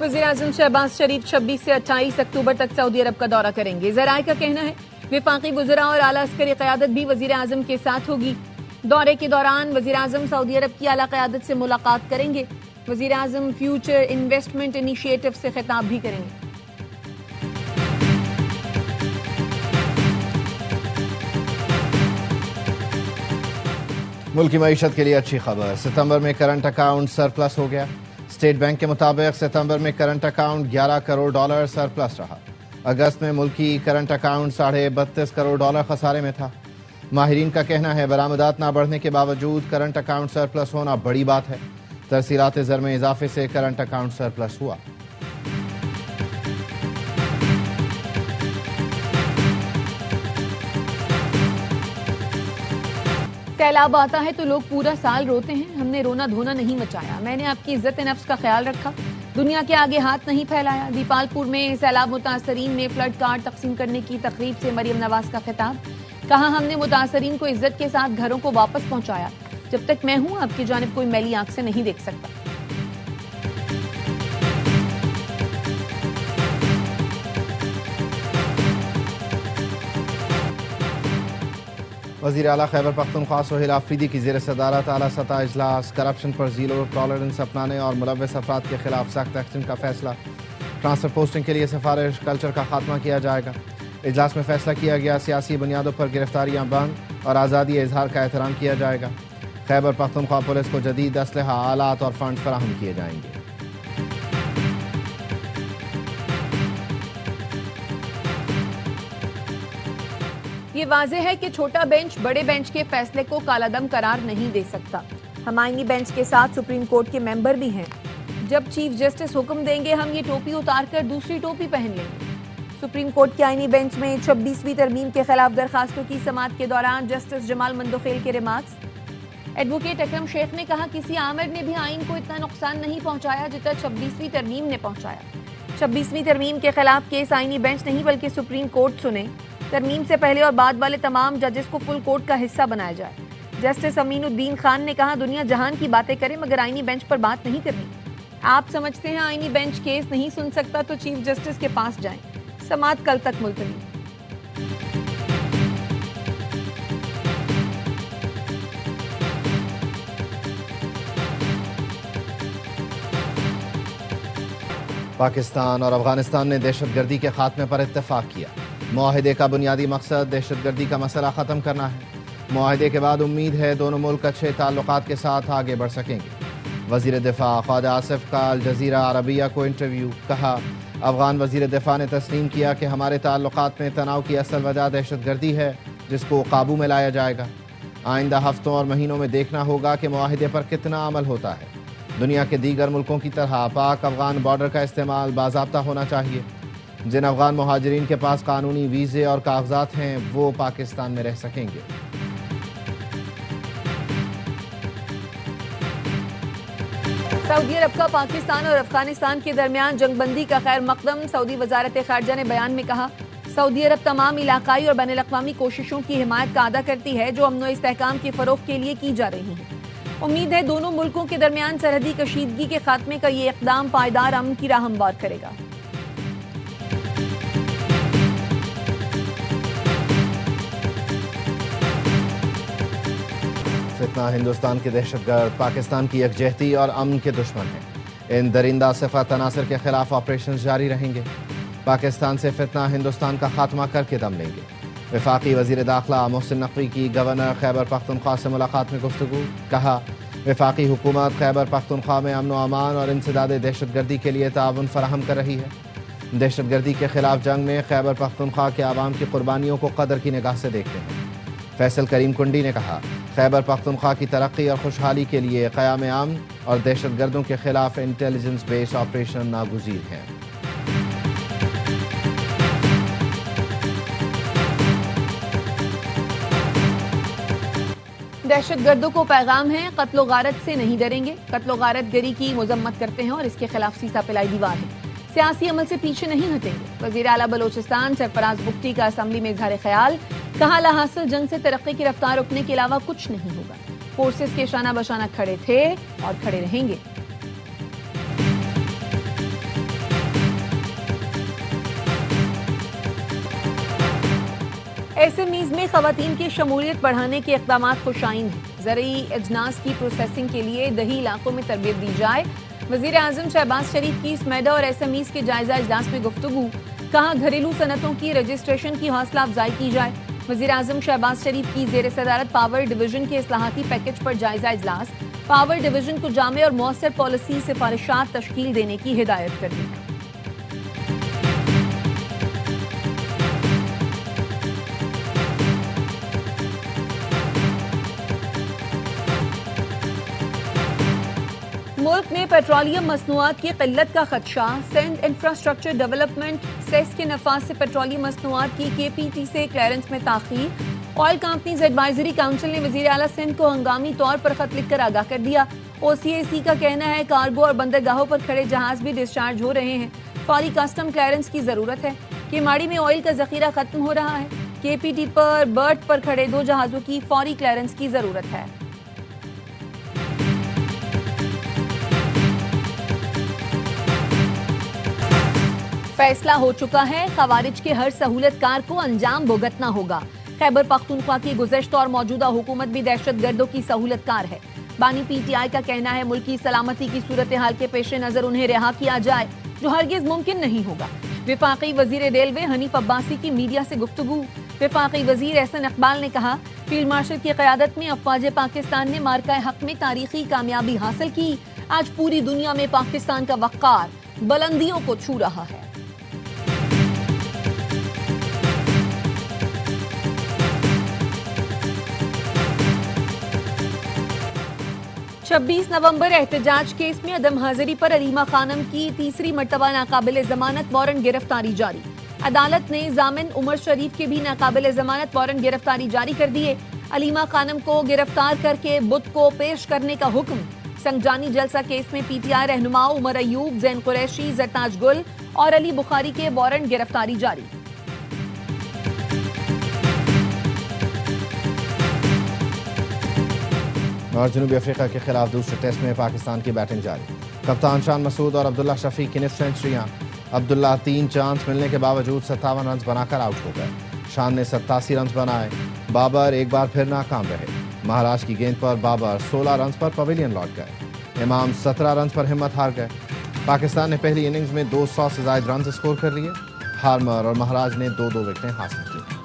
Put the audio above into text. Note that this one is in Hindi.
वज़ीर-ए-आज़म शहबाज शरीफ 26 से 28 अक्टूबर तक सऊदी अरब का दौरा करेंगे। ज़राए का कहना है विफाकी वज़रा और आला अस्करी क़यादत भी वज़ीर-ए-आज़म के साथ होगी। दौरे के दौरान वज़ीर-ए-आज़म सऊदी अरब की आला क़यादत से मुलाकात करेंगे। वज़ीर-ए-आज़म फ्यूचर इन्वेस्टमेंट इनिशिएटिव से खिताब भी करेंगे। मुल्क की मईशत के लिए अच्छी खबर, सितंबर में करंट अकाउंट सरप्लस हो गया। स्टेट बैंक के मुताबिक सितंबर में करंट अकाउंट $11 करोड़ सरप्लस रहा। अगस्त में मुल्की करंट अकाउंट $32.5 करोड़ खसारे में था। माहिरीन का कहना है बरामदात ना बढ़ने के बावजूद करंट अकाउंट सरप्लस होना बड़ी बात है। तरसीलात ज़र में इजाफे से करंट अकाउंट सरप्लस हुआ। सैलाब आता है तो लोग पूरा साल रोते हैं। हमने रोना धोना नहीं मचाया। मैंने आपकी इज्जत नफ्स का ख्याल रखा, दुनिया के आगे हाथ नहीं फैलाया। दीपालपुर में सैलाब मुतासरीन में फ्लड कार्ड तकसीम करने की तकरीब से मरियम नवाज का खिताब। कहा हमने मुतासरीन को इज्जत के साथ घरों को वापस पहुंचाया। जब तक मैं हूं आपकी जानिब कोई मैली आंख से नहीं देख सकता। वज़ीर आला खैबर पख्तूनख्वा सोहेल आफरीदी की ज़ेर सदारत आला सतह इजलास। करप्शन पर ज़ीरो टॉलरेंस अपनाने और मुलव्वस अफराद के खिलाफ सख्त एक्शन का फैसला। ट्रांसफर पोस्टिंग के लिए सिफारिश कल्चर का खात्मा किया जाएगा। इजलास में फैसला किया गया सियासी बुनियादों पर गिरफ्तारियां बंद और आज़ादी इजहार का एहतराम किया जाएगा। खैबर पख्तूनख्वा पुलिस को जदीद असलहा, आलात और फंड फराहम किए जाएंगे। ये वाज़ेह है कि छोटा बेंच बड़े बेंच के फैसले को कालादम करार नहीं दे सकता। हम आईनी बेंच के साथ सुप्रीम कोर्ट के मेंबर भी हैं। जब चीफ जस्टिस हुक्म देंगे हम ये टोपी उतार कर दूसरी टोपी पहन लेंगे। सुप्रीम कोर्ट के आईनी बेंच में 26वीं तरमीम के खिलाफ दरखास्तों की समाअत के दौरान जस्टिस जमाल मंदोखेल के रिमार्क्स। एडवोकेट अकरम शेख ने कहा किसी आमिर ने भी आइन को इतना नुकसान नहीं पहुंचाया जितना 26वीं तरमीम ने पहुंचाया। 26वीं तरमीम के खिलाफ केस आईनी बेंच नहीं बल्कि सुप्रीम कोर्ट सुने। तरमीम से पहले और बाद वाले तमाम जजेस को फुल कोर्ट का हिस्सा बनाया जाए। जस्टिस अमीनुद्दीन खान ने कहा दुनिया जहान की बातें करे मगर आईनी बेंच पर बात नहीं करनी। आप समझते हैं आईनी बेंच केस नहीं सुन सकता तो चीफ जस्टिस के पास जाएं। समाअत कल तक मुलतवी। पाकिस्तान और अफगानिस्तान ने दहशतगर्दी के खात्मे पर इत्तेफाक किया। मुआहिदे का बुनियादी मकसद दहशतगर्दी का मसला ख़त्म करना है। मुआहिदे के बाद उम्मीद है दोनों मुल्क अच्छे ताल्लुकात के साथ आगे बढ़ सकेंगे। वज़ीर दिफा ख्वाजा आसिफ का अल जज़ीरा अरबिया को इंटरव्यू। कहा अफगान वज़ीर दिफा ने तस्लीम किया कि हमारे ताल्लुकात में तनाव की असल वजह दहशतगर्दी है जिसको काबू में लाया जाएगा। आइंदा हफ्तों और महीनों में देखना होगा कि मुआहिदे पर कितना अमल होता है। दुनिया के दीगर मुल्कों की तरह पाक अफगान बॉर्डर का इस्तेमाल बाज़ाब्ता होना चाहिए। जिन अफगान मुहाजिरीन के पास कानूनी वीज़े और कागजात हैं वो पाकिस्तान में रह सकेंगे। सऊदी अरब का पाकिस्तान और अफगानिस्तान के दरमियान जंगबंदी का खैर मकदम। सऊदी वजारत खारजा ने बयान में कहा सऊदी अरब तमाम इलाकाई और बैनुल-अक़वामी कोशिशों की हिमायत का अदा करती है जो अमन व इस्तेहकाम के फ़रोग़ के लिए की जा रही हैं। उम्मीद है दोनों मुल्कों के दरमियान सरहदी कशीदगी के खात्मे का ये इक़दाम पायदार अमन की राह हमवार करेगा। फितना हिंदुस्तान के दहशतगर्द पाकिस्तान की यकजहती और अमन के दुश्मन हैं। इन दरिंदा सिफत तनासर के खिलाफ ऑपरेशन जारी रहेंगे। पाकिस्तान से फितना हिंदुस्तान का खात्मा करके दम लेंगे। वफाकी वज़ीर दाखिला मोहसिन नकवी की गवर्नर खैबर पख्तूनख्वा से मुलाकात में गुफ्तगू। कहा वफाकी हुकूमत खैबर पख्तूनख्वा में अमन व अमान और इंसदाद दहशतगर्दी के लिए ताउन फराहम कर रही है। दहशतगर्दी के खिलाफ जंग में खैबर पख्तूनख्वा के आवाम की कुर्बानियों को कदर की निगाह से देखते हैं। फैसल करीम कुंडी ने कहा खैबर पख्तूनख्वा की तरक्की और खुशहाली के लिए क़याम अमन और दहशतगर्दों के खिलाफ इंटेलिजेंस बेस्ड ऑपरेशन नागुज़ीर हैं। दहशतगर्दों को पैगाम है कत्लो गारत से नहीं डरेंगे। कत्लो गारत गरी की मजम्मत करते हैं और इसके खिलाफ सीसा पिलाई दीवार है। सियासी अमल से पीछे नहीं हटेंगे। वज़ीर आला बलोचिस्तान सरफराज बुख्ती का असम्बली में इज़हार ख्याल। कहा लाहासिल जंग से तरक्की की रफ्तार रुकने के अलावा कुछ नहीं होगा। फोर्सेस के शाना बशाना खड़े थे और खड़े रहेंगे। एसएमईज में खवातीन की शमूलियत बढ़ाने के इक़दाम खुशाइन हैं। ज़रूरी अजनास की प्रोसेसिंग के लिए दही इलाकों में तरबियत दी जाए। वज़ीर आज़म शहबाज शरीफ की स्मेडा और एसएमईज के जायजा इजलास में गुफ्तगू। कहा घरेलू सनतों की रजिस्ट्रेशन की हौसला अफजाई की जाए। वज़ीर आज़म शहबाज शरीफ की ज़ेर सदारत पावर डिवीजन के इस्लाहाती पैकेज पर जायजा इजलास। पावर डिवीजन को जामे और मौसर पॉलिसी सिफारिशात तश्कील देने की हिदायत कर दी। मुल्क में पेट्रोलियम मसनूआत की किल्लत का खदशा। सिंध इंफ्रास्ट्रक्चर डेवलपमेंट सेस के नफाज से पेट्रोलियम मसनूआत की KPT से क्लियरेंस में ताखीर। ऑयल कंपनीज एडवाइजरी काउंसिल ने वज़ीर आला सिंध को हंगामी तौर पर खत लिखकर आगाह कर दिया। OCAC का कहना है कार्गो और बंदरगाहों पर खड़े जहाज भी डिस्चार्ज हो रहे हैं। फौरी कस्टम क्लियरेंस की जरूरत है। केमाड़ी में ऑयल का जखीरा खत्म हो रहा है। KPT पर बर्थ पर खड़े 2 जहाजों की फौरी क्लियरेंस की जरूरत है। फैसला हो चुका है, खवारिज के हर सहूलतकार को अंजाम भुगतना होगा। खैबर पख्तूनख्वा की गुज़श्त और मौजूदा हुकूमत भी दहशतगर्दों की सहूलतकार है। बानी PTI का कहना है मुल्की सलामती की सूरत हाल के पेश नजर उन्हें रिहा किया जाए, जो हरगिज मुमकिन नहीं होगा। विफाकी वजीर रेलवे हनीफ अब्बासी की मीडिया से गुफ्तगू। विफाकी वजीर एहसन इकबाल ने कहा फील्ड मार्शल की क़यादत में अफवाज पाकिस्तान ने मार्का हक में तारीखी कामयाबी हासिल की। आज पूरी दुनिया में पाकिस्तान का वक़ार बुलंदियों को छू रहा है। 26 नवंबर एहतजाज केस में अदम हाजिरी पर अलीमा खानम की तीसरी मर्तबा नाकाबिल जमानत वारंट गिरफ्तारी जारी। अदालत ने जामिन उमर शरीफ के भी नाकाबिल जमानत वारंट गिरफ्तारी जारी कर दिए। अलीमा खानम को गिरफ्तार करके बुध को पेश करने का हुक्म। संगजानी जलसा केस में PTI रहनुमाओं उमर अयूब, जैन कुरैशी, जरताज गुल और अली बुखारी के वारंट गिरफ्तारी जारी। और जनूबी अफ्रीका के खिलाफ दूसरे टेस्ट में पाकिस्तान की बैटिंग जारी। कप्तान शान मसूद और अब्दुल्ला शफीक की निस्फ सेंचुरियां। अब्दुल्ला 3 चांस मिलने के बावजूद 57 रन बनाकर आउट हो गए। शान ने 87 रन बनाए। बाबर एक बार फिर नाकाम रहे। महाराष्ट्र की गेंद पर बाबर 16 रन पर पवेलियन लौट गए। इमाम 17 रन पर हिम्मत हार गए। पाकिस्तान ने पहली इनिंग्स में 200 से ज्यादा रन स्कोर कर लिए। हार्मर और महाराज ने 2-2 विकेटें हासिल की।